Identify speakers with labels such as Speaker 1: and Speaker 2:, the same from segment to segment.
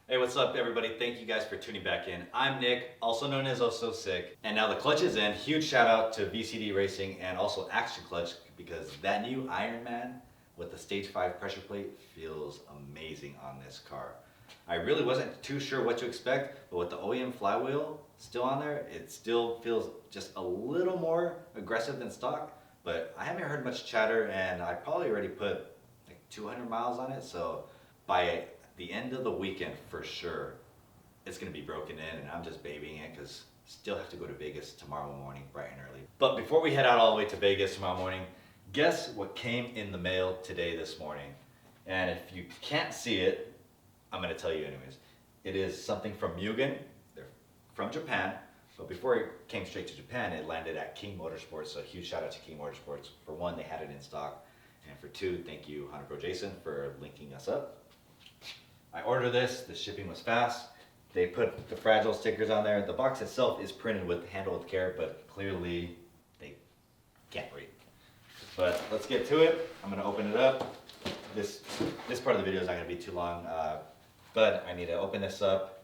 Speaker 1: Hey, what's up everybody? Thank you guys for tuning back in. I'm Nick, also known as Oh So Sick. And now the clutch is in. Huge shout out to VCD Racing and also Action Clutch because that new Iron Man with the Stage 5 pressure plate feels amazing on this car. I really wasn't too sure what to expect, but with the OEM flywheel still on there, it still feels just a little more aggressive than stock. But I haven't heard much chatter and I probably already put like 200 miles on it, so by the end of the weekend for sure it's going to be broken in, and I'm just babying it because still have to go to Vegas tomorrow morning bright and early. But before we head out all the way to Vegas tomorrow morning, guess what came in the mail today this morning? And if you can't see it, I'm going to tell you anyways. It is something from Mugen. They're from Japan, but before it came straight to Japan, it landed at King Motorsports. So huge shout out to King Motorsports. For one, they had it in stock, and for two, thank you Honda Pro Jason for linking us up. I ordered this, the shipping was fast. They put the fragile stickers on there. The box itself is printed with handle with care, but clearly they can't read. But let's get to it. I'm gonna open it up. This part of the video is not gonna be too long, but I need to open this up.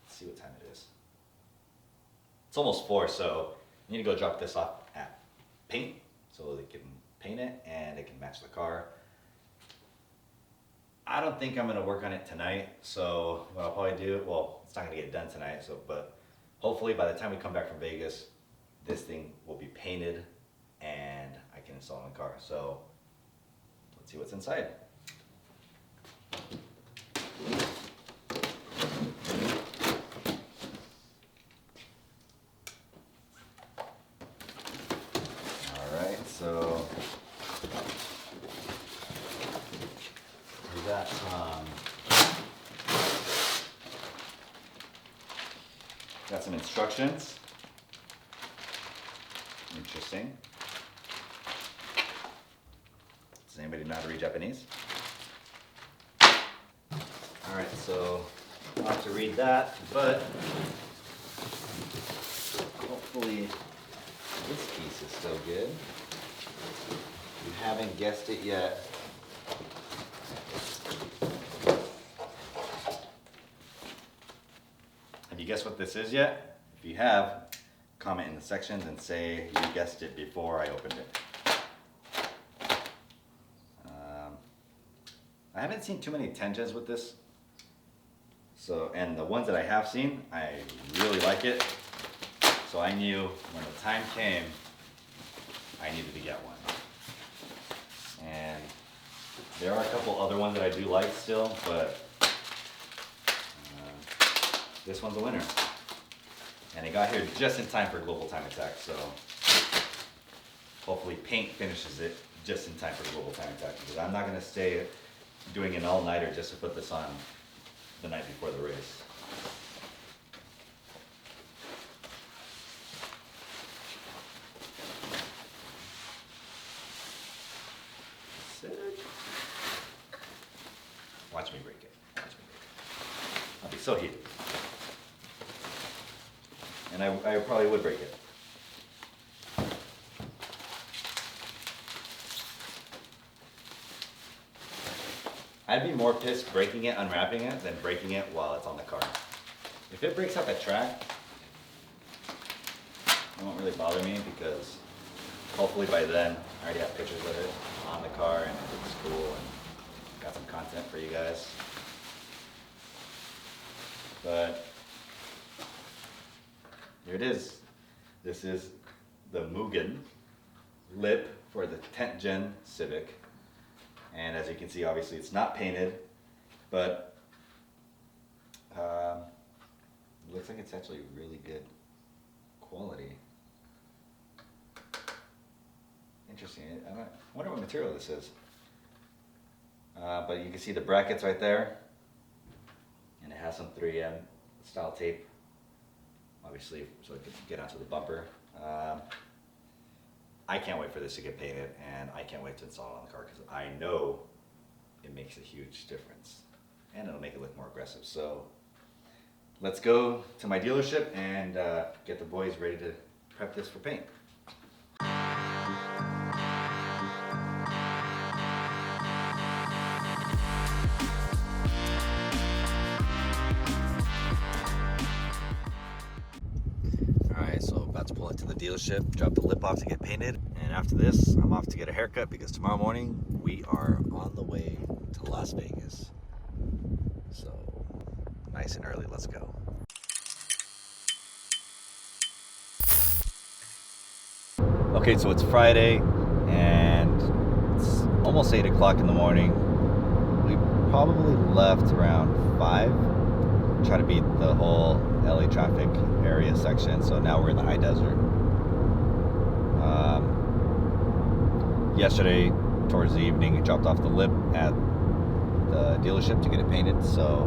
Speaker 1: Let's see what time it is. It's almost 4, so I need to go drop this off at paint so they can paint it and it can match the car. I don't think I'm gonna work on it tonight, so what I'll probably do, well, it's not gonna get done tonight, so but hopefully by the time we come back from Vegas, this thing will be painted and I can install it in the car. So let's see what's inside. All right, so we got some instructions. Interesting. Does anybody know how to read Japanese? All right, so I'll have to read that, but hopefully this piece is still good. If you haven't guessed it yet, have you guessed what this is yet? If you have, comment in the sections and say you guessed it before I opened it. I haven't seen too many Tengens with this. So, and the ones that I have seen, I really like it. So I knew when the time came, I needed to get one. And there are a couple other ones that I do like still, but this one's a winner. And it got here just in time for Global Time Attack, so hopefully paint finishes it just in time for Global Time Attack, because I'm not going to stay doing an all-nighter just to put this on the night before the race. Sick. Watch me break it. Watch me break it. I'll be so heated. And I probably would break it. I'd be more pissed breaking it, unwrapping it, than breaking it while it's on the car. If it breaks up at track, it won't really bother me because hopefully by then I already have pictures of it on the car and it looks cool and got some content for you guys. But here it is. This is the Mugen lip for the 10th gen Civic. And as you can see, obviously it's not painted, but it looks like it's actually really good quality. Interesting. I wonder what material this is. But you can see the brackets right there, and it has some 3M style tape, obviously, so it can get onto the bumper. I can't wait for this to get painted, and I can't wait to install it on the car because I know it makes a huge difference, and it'll make it look more aggressive. So let's go to my dealership and get the boys ready to prep this for paint. dealership, drop the lip off to get painted, and after this, I'm off to get a haircut because tomorrow morning we are on the way to Las Vegas. So, nice and early, let's go. Okay, so it's Friday, and it's almost 8 o'clock in the morning. We probably left around 5. Try to beat the whole LA traffic area section, so now we're in the high desert. Yesterday, towards the evening, we dropped off the lip at the dealership to get it painted, so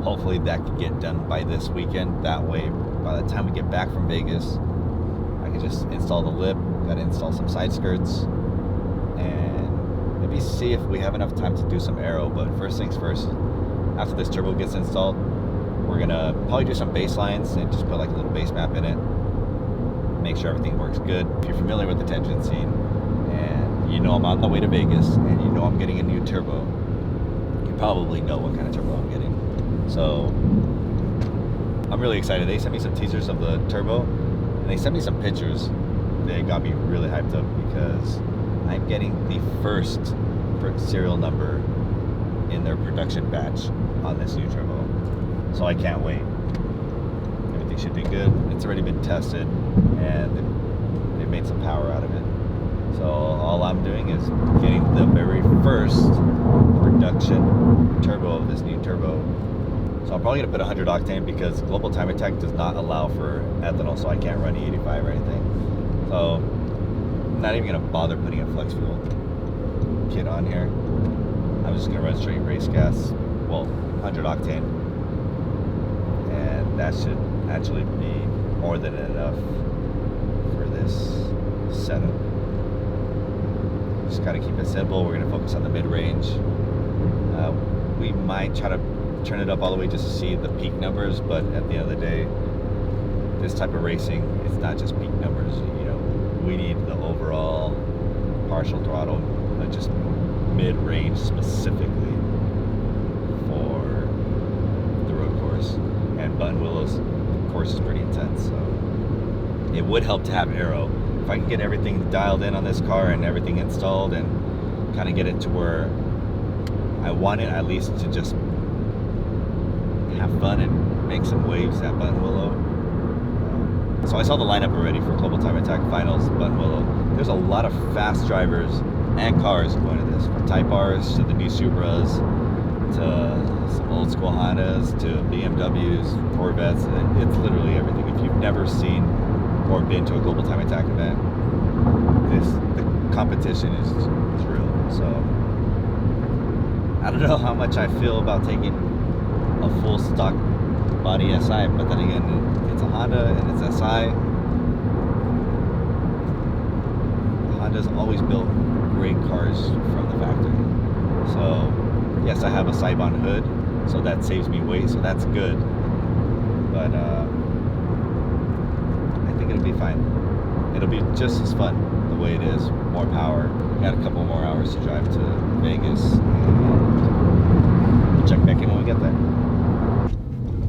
Speaker 1: hopefully that can get done by this weekend. That way, by the time we get back from Vegas, I can just install the lip, gotta install some side skirts, and maybe see if we have enough time to do some aero. But first things first, after this turbo gets installed, we're gonna probably do some base lines and just put like a little base map in it, make sure everything works good. If you're familiar with the tension scene and you know I'm on the way to Vegas and you know I'm getting a new turbo, you probably know what kind of turbo I'm getting. So I'm really excited. They sent me some teasers of the turbo and they sent me some pictures. They got me really hyped up because I'm getting the first serial number in their production batch on this new turbo. So I can't wait. Everything should be good. It's already been tested and they made some power out of it. So all I'm doing is getting the very first production turbo of this new turbo. So I'm probably gonna put 100 octane because Global Time Attack does not allow for ethanol, so I can't run E85 or anything. So I'm not even gonna bother putting a flex fuel kit on here. I'm just gonna run straight race gas, well, 100 octane, and that should actually be more than enough for this setup. Just gotta keep it simple. We're gonna focus on the mid-range. We might try to turn it up all the way just to see the peak numbers, but at the end of the day, this type of racing, it's not just peak numbers. You know, we need the overall partial throttle, just mid-range specifically for the road course. And Button Willow's course is pretty intense, so it would help to have aero. If I can get everything dialed in on this car and everything installed and kind of get it to where I want it, at least to just have fun and make some waves at Button Willow. So I saw the lineup already for Global Time Attack Finals, Button Willow. There's a lot of fast drivers and cars going to this, from Type Rs to the new Supras to some old school Hondas to BMWs, Corvettes. It's literally everything. If you've never seen or been to a Global Time Attack event, the competition is real. So I don't know how much I feel about taking a full stock body SI, but then again, it's a Honda and it's SI. Honda's always built great cars from the factory. So yes, I have a Sibon hood, so that saves me weight, so that's good. But I think it'll be fine. It'll be just as fun the way it is. More power. Got a couple more hours to drive to Vegas, and we'll check back in when we get there.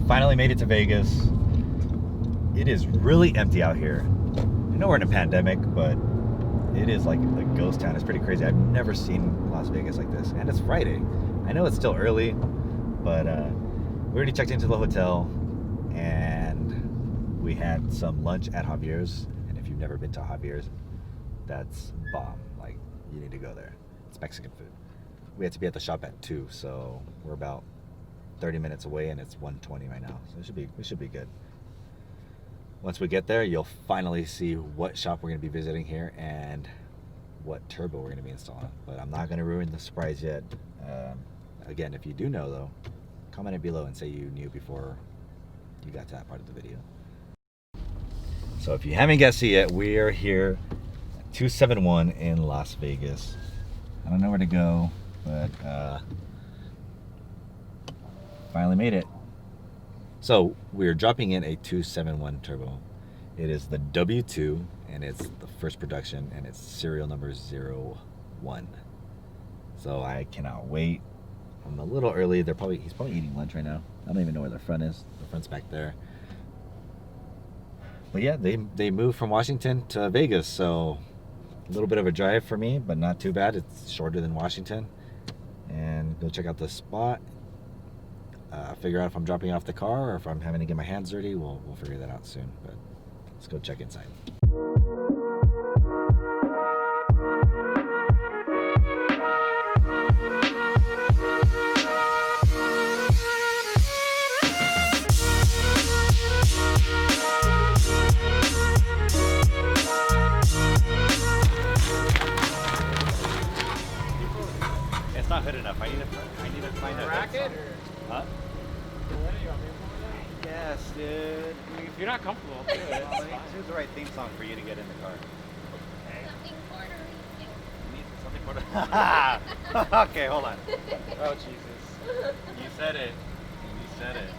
Speaker 1: Finally made it to Vegas. It is really empty out here. I know we're in a pandemic, but it is like a ghost town. It's pretty crazy. I've never seen Las Vegas like this, and it's Friday. I know it's still early, but we already checked into the hotel, and we had some lunch at Javier's. And if you've never been to Javier's, that's bomb. Like, you need to go there. It's Mexican food. We had to be at the shop at 2, so we're about 30 minutes away, and it's 1:20 right now. So we should be good. Once we get there, you'll finally see what shop we're going to be visiting here and what turbo we're going to be installing. But I'm not going to ruin the surprise yet. Again, if you do know, though, comment it below and say you knew before you got to that part of the video. So if you haven't guessed it yet, we are here at 271 in Las Vegas. I don't know where to go, but finally made it. So we're dropping in a 271 turbo. It is the W2, and it's the first production, and it's serial number 01. So I cannot wait. I'm a little early. He's probably eating lunch right now. I don't even know where the front is. The front's back there. But yeah, they moved from Washington to Vegas, so a little bit of a drive for me, but not too bad. It's shorter than Washington. And go check out the spot. Figure out if I'm dropping off the car or if I'm having to get my hands dirty. We'll figure that out soon. But let's go check inside. It's not good enough. I need to find a
Speaker 2: racket.
Speaker 1: Huh? Yes, dude.
Speaker 2: I mean, if you're not comfortable, I'll do it.
Speaker 1: Choose the right theme song for you to get in the car. Something Puerto Rican. Okay, hold on.
Speaker 2: Oh, Jesus.
Speaker 1: You said it. You said it.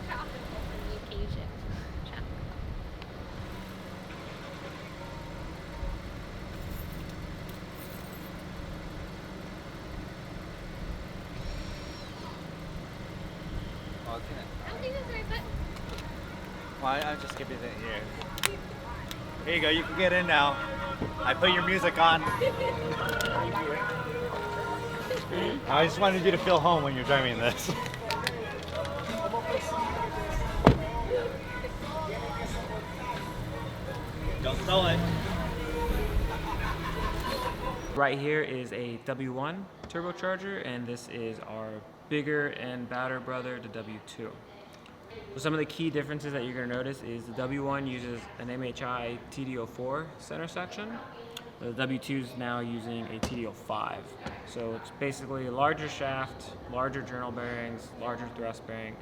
Speaker 1: Well, I'll just give you the here. Here you go. You can get in now. I put your music on. I just wanted you to feel home when you're driving this. Don't sell it.
Speaker 2: Right here is a W1 turbocharger, and this is our bigger and badder brother, the W2. So some of the key differences that you're going to notice is the W1 uses an MHI TD04 center section. The W2 is now using a TD05. So it's basically a larger shaft, larger journal bearings, larger thrust bearing,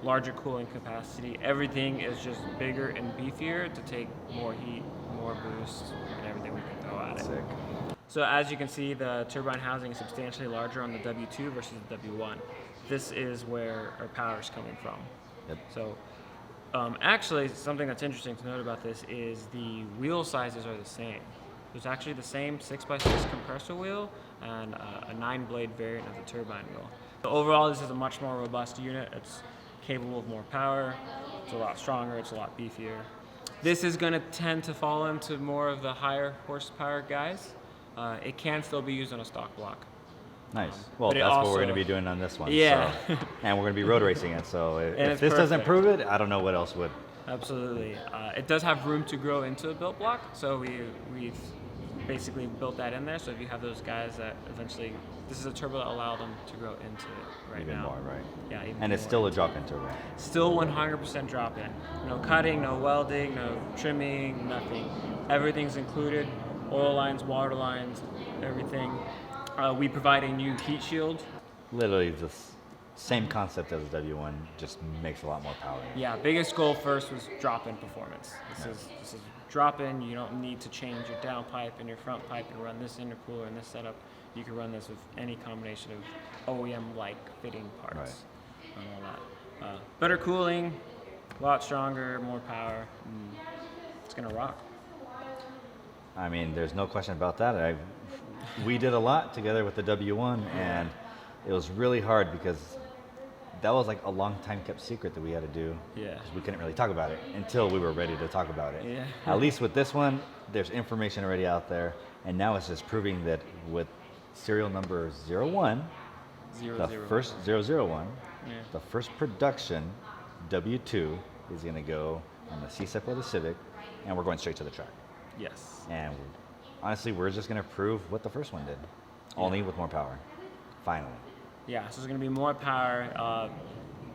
Speaker 2: larger cooling capacity. Everything is just bigger and beefier to take more heat, more boost, and everything we can throw at it.
Speaker 1: Sick.
Speaker 2: So as you can see, the turbine housing is substantially larger on the W2 versus the W1. This is where our power is coming from.
Speaker 1: Yep.
Speaker 2: So actually, something that's interesting to note about this is the wheel sizes are the same. There's actually the same 6x6 compressor wheel and a 9-blade variant of the turbine wheel. So overall, this is a much more robust unit. It's capable of more power. It's a lot stronger. It's a lot beefier. This is going to tend to fall into more of the higher horsepower guys. It can still be used on a stock block.
Speaker 1: Nice. Well,
Speaker 2: But
Speaker 1: that's
Speaker 2: also,
Speaker 1: what we're going to be doing on this one.
Speaker 2: Yeah.
Speaker 1: So. And we're going to be road racing it. So
Speaker 2: And
Speaker 1: if this doesn't prove it, I don't know what else would.
Speaker 2: Absolutely. It does have room to grow into a built block, so we've basically built that in there. So if you have those guys that eventually, this is a turbo that allowed them to grow into it right
Speaker 1: Even
Speaker 2: now.
Speaker 1: more, right?
Speaker 2: Yeah, even
Speaker 1: And it's
Speaker 2: more.
Speaker 1: still a drop-in turbo.
Speaker 2: Still 100% drop in. No cutting, no welding, no trimming, nothing. Everything's included. Oil lines, water lines, everything. We provide a new heat shield.
Speaker 1: Literally the same concept as the W1, just makes a lot more power.
Speaker 2: Yeah, biggest goal first was drop-in performance. This is drop-in. You don't need to change your downpipe and your front pipe and run this intercooler and this setup. You can run this with any combination of OEM-like fitting parts and all that. Better cooling, a lot stronger, more power. It's gonna rock.
Speaker 1: I mean, there's no question about that. We did a lot together with the W1, and it was really hard because that was like a long time kept secret that we had to do.
Speaker 2: Yeah.
Speaker 1: 'Cause we couldn't really talk about it until we were ready to talk about it.
Speaker 2: Yeah.
Speaker 1: At least with this one, there's information already out there, and now it's just proving that with serial number 01, first 001, the first production W2 is going to go on the C-Step or the Civic, and we're going straight to the track.
Speaker 2: Yes.
Speaker 1: And honestly, we're just going to prove what the first one did, only with more power, finally.
Speaker 2: Yeah, so there's going to be more power.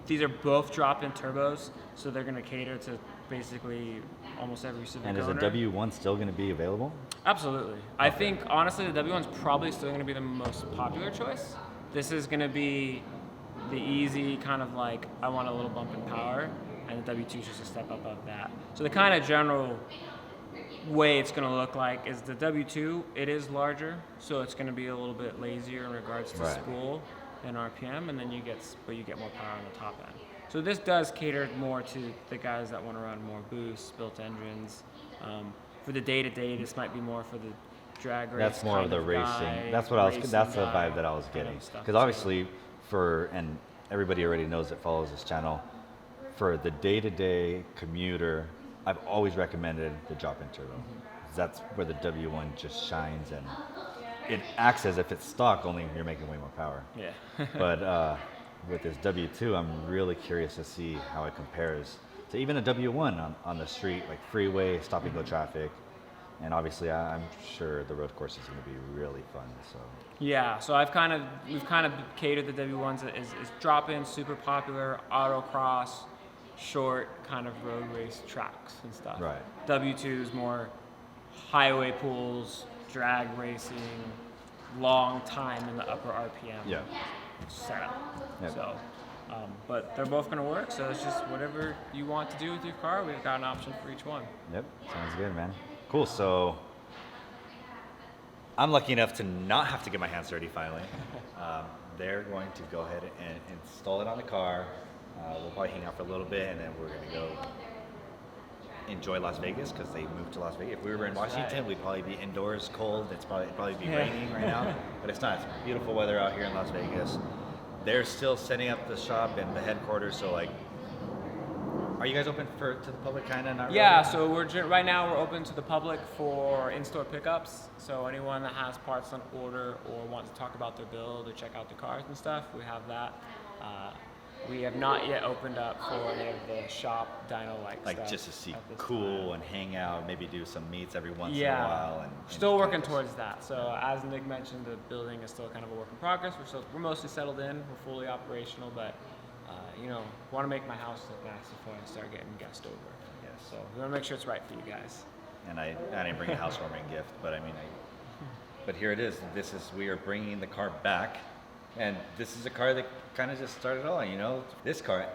Speaker 2: These are both drop-in turbos, so they're going to cater to basically almost every Civic
Speaker 1: And is
Speaker 2: owner.
Speaker 1: the W1 still going to be available?
Speaker 2: Absolutely. I think, honestly, the W1's probably still going to be the most popular choice. This is going to be the easy kind of like, I want a little bump in power, and the W2 is just a step above that. So the kind of general way it's going to look like is the W2, it is larger, so it's going to be a little bit lazier in regards to spool and RPM, and then you get more power on the top end. So this does cater more to the guys that want to run more boosts, built engines. For the day-to-day, this might be more for the drag race.
Speaker 1: That's more of the racing.
Speaker 2: Guy,
Speaker 1: That's what that's the vibe that I was getting. Because obviously, and everybody already knows that follows this channel, for the day-to-day commuter I've always recommended the drop-in turbo. That's where the W1 just shines, and it acts as if it's stock, only you're making way more power.
Speaker 2: Yeah.
Speaker 1: But with this W2, I'm really curious to see how it compares to even a W1 on the street, like freeway, stop and go traffic. And obviously, I'm sure the road course is going to be really fun. So
Speaker 2: Yeah, so we've kind of catered the W1s as drop-in, super popular, autocross, short kind of road race tracks and stuff.
Speaker 1: Right.
Speaker 2: W2 is more highway pools, drag racing, long time in the upper RPM setup.
Speaker 1: Yep.
Speaker 2: So, but they're both going to work. So it's just whatever you want to do with your car. We've got an option for each one.
Speaker 1: Yep, sounds good, man. Cool. So I'm lucky enough to not have to get my hands dirty finally. They're going to go ahead and install it on the car. We'll probably hang out for a little bit, and then we're going to go enjoy Las Vegas because they moved to Las Vegas. If we were in Washington, we'd probably be indoors cold. It'd probably be raining right now, but it's not. It's beautiful weather out here in Las Vegas. They're still setting up the shop and the headquarters, so like, are you guys open to the public, kind of? Not really?
Speaker 2: Yeah, so right now we're open to the public for in-store pickups. So anyone that has parts on order or wants to talk about their build or check out the cars and stuff, we have that. We have not yet opened up for any of the shop dyno-like stuff.
Speaker 1: Like just to see cool and hang out, maybe do some meets every once in a
Speaker 2: Yeah,
Speaker 1: while. And
Speaker 2: still working towards that. So as Nick mentioned, the building is still kind of a work in progress. We're mostly settled in. We're fully operational, but want to make my house look nice before I start getting guests over.
Speaker 1: Yes.
Speaker 2: So we want to make sure it's right for you guys.
Speaker 1: And I didn't bring a housewarming gift, but I mean, but here it is. We are bringing the car back, and this is a car that kind of just started all. This car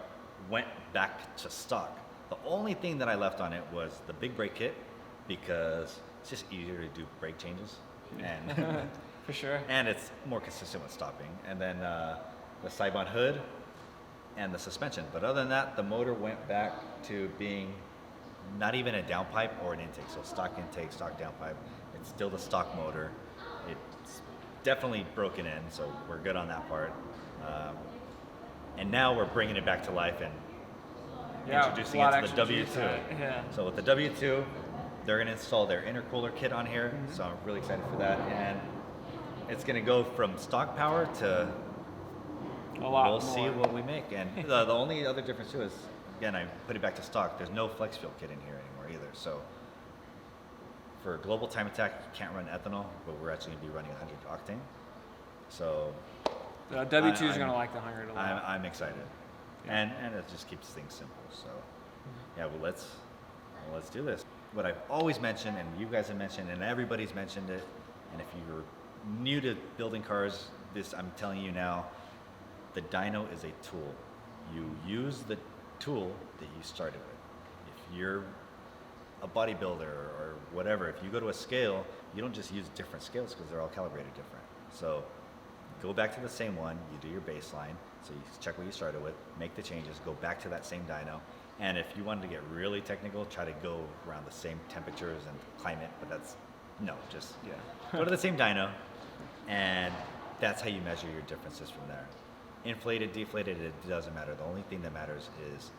Speaker 1: went back to stock. The only thing that I left on it was the big brake kit, because it's just easier to do brake changes, and
Speaker 2: for sure.
Speaker 1: And it's more consistent with stopping. And then the Cybon hood and the suspension. But other than that, the motor went back to being not even a downpipe or an intake. So stock intake, stock downpipe. It's still the stock motor. It's definitely broken in, so we're good on that part. And now we're bringing it back to life and introducing it to the W2.
Speaker 2: Yeah.
Speaker 1: So with the W2, they're going to install their intercooler kit on here. Mm-hmm. So I'm really excited for that. And it's going to go from stock power to
Speaker 2: a lot
Speaker 1: we'll
Speaker 2: more.
Speaker 1: See what we make. And the only other difference too is, again, I put it back to stock. There's no flex fuel kit in here anymore either. So for global time attack, you can't run ethanol, but we're actually going to be running 100 octane. So
Speaker 2: W2 is going to like the 100 a lot.
Speaker 1: I'm excited. Yeah. And it just keeps things simple. So yeah, well, let's do this. What I've always mentioned, and you guys have mentioned, and everybody's mentioned it, and if you're new to building cars, I'm telling you now, the dyno is a tool. You use the tool that you started with. If you're a bodybuilder or whatever, if you go to a scale, you don't just use different scales because they're all calibrated different. So go back to the same one, you do your baseline, so you check what you started with, make the changes, go back to that same dyno, and if you wanted to get really technical, try to go around the same temperatures and climate, but just go to the same dyno, and that's how you measure your differences from there. Inflated, deflated, it doesn't matter. The only thing that matters is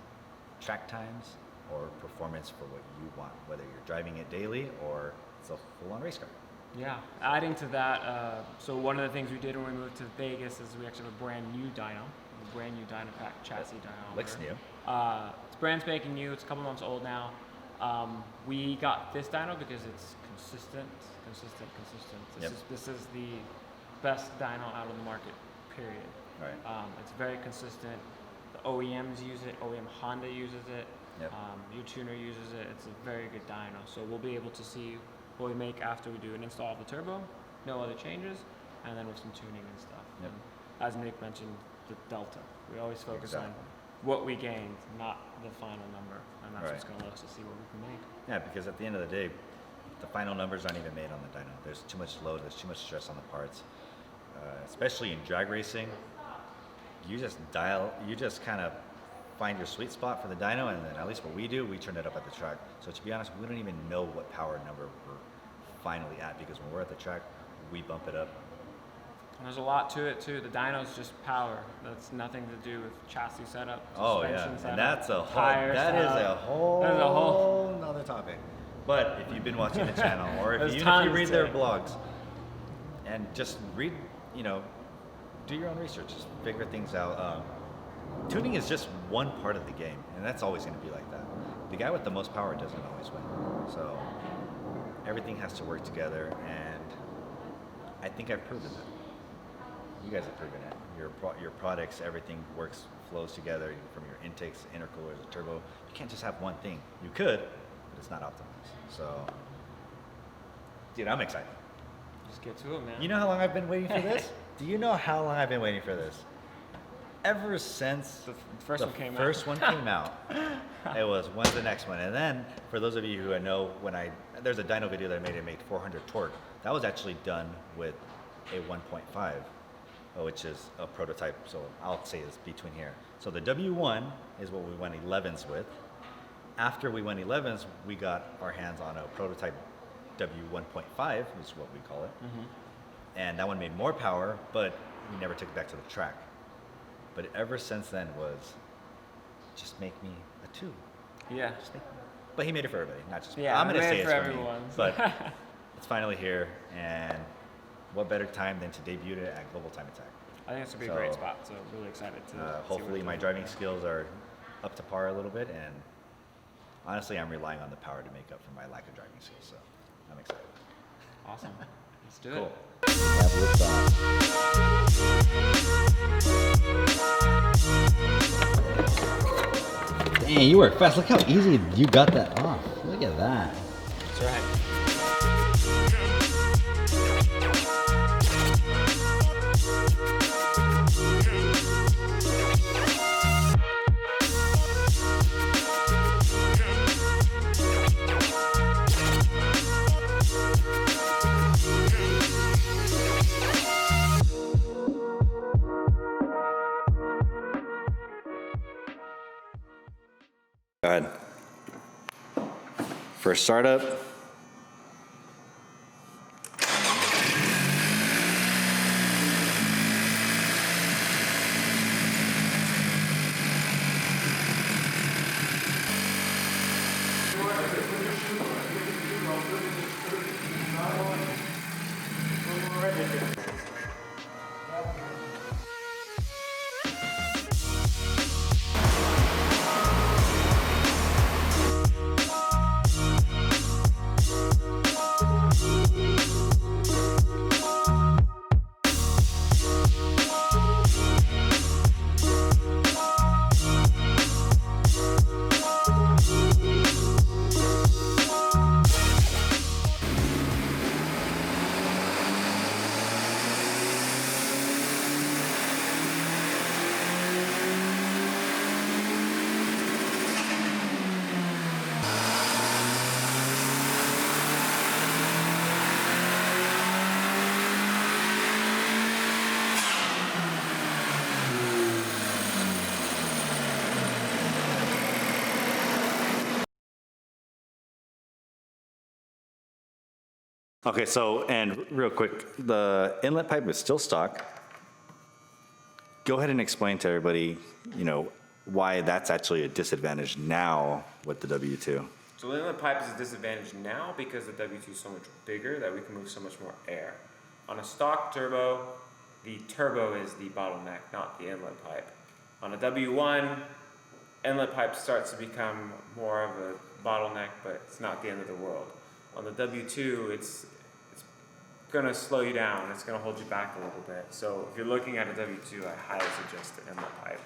Speaker 1: track times or performance for what you want, whether you're driving it daily or it's a full-on race car.
Speaker 2: Yeah, adding to that, so one of the things we did when we moved to Vegas is we actually have a brand new dyno, pack chassis dyno.
Speaker 1: Looks new.
Speaker 2: It's brand spanking new. It's a couple months old now. We got this dyno because it's consistent.
Speaker 1: Yep.
Speaker 2: This is the best dyno out of the market, period.
Speaker 1: Right.
Speaker 2: It's very consistent. The OEMs use it. OEM Honda uses it.
Speaker 1: Yep.
Speaker 2: Your tuner uses it. It's a very good dyno. So we'll be able to see what we make after we do an install of the turbo, no other changes, and then with some tuning and stuff.
Speaker 1: Yep.
Speaker 2: And as Nick mentioned, the delta. We always focus on what we gained, not the final number, and that's what's going to let us see what we can make.
Speaker 1: Yeah, because at the end of the day, the final numbers aren't even made on the dyno. There's too much load. There's too much stress on the parts, especially in drag racing. You just kind of find your sweet spot for the dyno, and then at least what we do, we turn it up at the track. So to be honest, we don't even know what power number we're finally at, because when we're at the track, we bump it up
Speaker 2: And there's a lot to it too. The dyno's just power. That's nothing to do with chassis setup,
Speaker 1: Oh
Speaker 2: suspension
Speaker 1: yeah,
Speaker 2: setup,
Speaker 1: and that's a whole.
Speaker 2: tire
Speaker 1: That is
Speaker 2: setup.
Speaker 1: a whole.
Speaker 2: That is a whole.
Speaker 1: Another topic. But if you've been watching the channel, or
Speaker 2: There's
Speaker 1: if you
Speaker 2: tons
Speaker 1: read
Speaker 2: to
Speaker 1: their
Speaker 2: it.
Speaker 1: blogs, and just read, do your own research, just figure things out. Tuning is just one part of the game, and that's always going to be like that. The guy with the most power doesn't always win. So everything has to work together, and I think I've proven that. You guys have proven it. Your products, everything flows together from your intakes, intercoolers, the turbo. You can't just have one thing. You could, but it's not optimized. So, dude, I'm excited.
Speaker 2: Just get to it, man.
Speaker 1: You know how long I've been waiting for this? Do you know how long I've been waiting for this? Ever since
Speaker 2: The first one came out.
Speaker 1: first one came out, it was when's the next one? And then, for those of you who know, there's a dyno video that I made. It made 400 torque. That was actually done with a 1.5, which is a prototype. So I'll say it's between here. So the W1 is what we went 11s with. After we went 11s, we got our hands on a prototype W1.5, is what we call it.
Speaker 2: Mm-hmm.
Speaker 1: And that one made more power, but we never took it back to the track. But ever since then was, just make me a 2.
Speaker 2: Yeah.
Speaker 1: Just make me. But he made it for everybody, not just me.
Speaker 2: Yeah,
Speaker 1: I'm going to
Speaker 2: made
Speaker 1: say
Speaker 2: it
Speaker 1: it's
Speaker 2: for
Speaker 1: for me.
Speaker 2: everyone.
Speaker 1: But it's finally here, and what better time than to debut it at Global Time Attack?
Speaker 2: I think it's gonna be
Speaker 1: So,
Speaker 2: a great spot. So really excited to. see
Speaker 1: Hopefully
Speaker 2: what
Speaker 1: my
Speaker 2: goes
Speaker 1: driving
Speaker 2: on.
Speaker 1: skills are up to par a little bit, and honestly, I'm relying on the power to make up for my lack of driving skills, so I'm excited.
Speaker 2: Awesome. Let's do
Speaker 1: Cool.
Speaker 2: it.
Speaker 1: Dang, you work fast. Look how easy you got that off. Look at that.
Speaker 2: That's right.
Speaker 1: Go ahead. First startup. Okay, so, and real quick, the inlet pipe is still stock. Go ahead and explain to everybody, why that's actually a disadvantage now with the W2.
Speaker 2: So the inlet pipe is a disadvantage now because the W2 is so much bigger that we can move so much more air. On a stock turbo, the turbo is the bottleneck, not the inlet pipe. On a W1, inlet pipe starts to become more of a bottleneck, but it's not the end of the world. On the W2, it's going to slow you down. It's going to hold you back a little bit. So if you're looking at a W2, I highly suggest the inlet pipe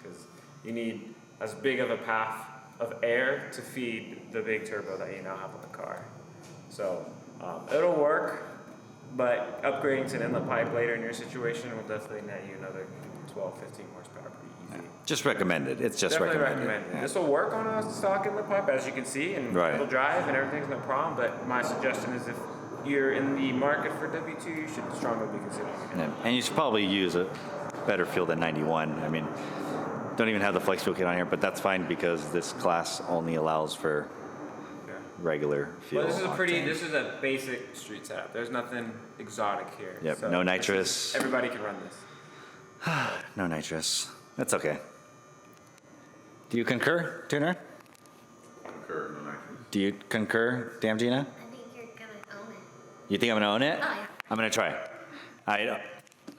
Speaker 2: because you need as big of a path of air to feed the big turbo that you now have on the car. So it'll work, but upgrading to an inlet pipe later in your situation will definitely net you another 12, 15 horsepower pretty easy.
Speaker 1: Just recommended. It's just
Speaker 2: Definitely
Speaker 1: recommended.
Speaker 2: recommended.
Speaker 1: Yeah.
Speaker 2: This will work on a stock inlet pipe, as you can see, and
Speaker 1: Right.
Speaker 2: it'll drive and everything's no problem. But my suggestion is if you're in the market for W2, you should strongly be considering it.
Speaker 1: Yeah, and you should probably use a better fuel than 91. I mean, don't even have the flex fuel kit on here, but that's fine because this class only allows for
Speaker 2: Yeah.
Speaker 1: regular fuel.
Speaker 2: Well, this is a
Speaker 1: octane.
Speaker 2: this is a basic street setup. There's nothing exotic here.
Speaker 1: Yep,
Speaker 2: So
Speaker 1: no nitrous.
Speaker 2: Everybody can run this.
Speaker 1: No nitrous. That's okay. Do you concur, Tuner?
Speaker 3: Concur, no nitrous.
Speaker 1: Do you concur, Damn Gina?
Speaker 4: I think you're gonna own it.
Speaker 1: You think I'm gonna own it?
Speaker 4: Oh, yeah.
Speaker 1: I'm gonna try. I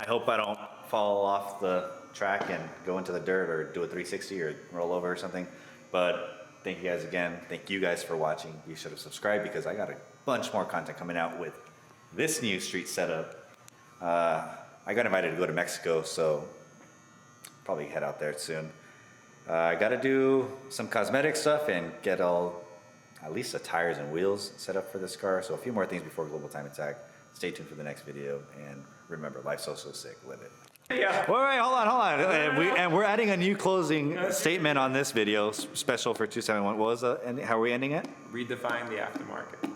Speaker 1: hope I don't fall off the track and go into the dirt or do a 360 or roll over or something. But thank you guys again. Thank you guys for watching. You should have subscribed because I got a bunch more content coming out with this new street setup. I got invited to go to Mexico, so probably head out there soon. I got to do some cosmetic stuff and get at least the tires and wheels set up for this car. So a few more things before Global Time Attack. Stay tuned for the next video, and remember, life's so sick. Live it.
Speaker 2: Yeah.
Speaker 1: Wait, hold on. And we're adding a new closing statement on this video, special for 271. What was and how are we ending it?
Speaker 2: Redefine the aftermarket.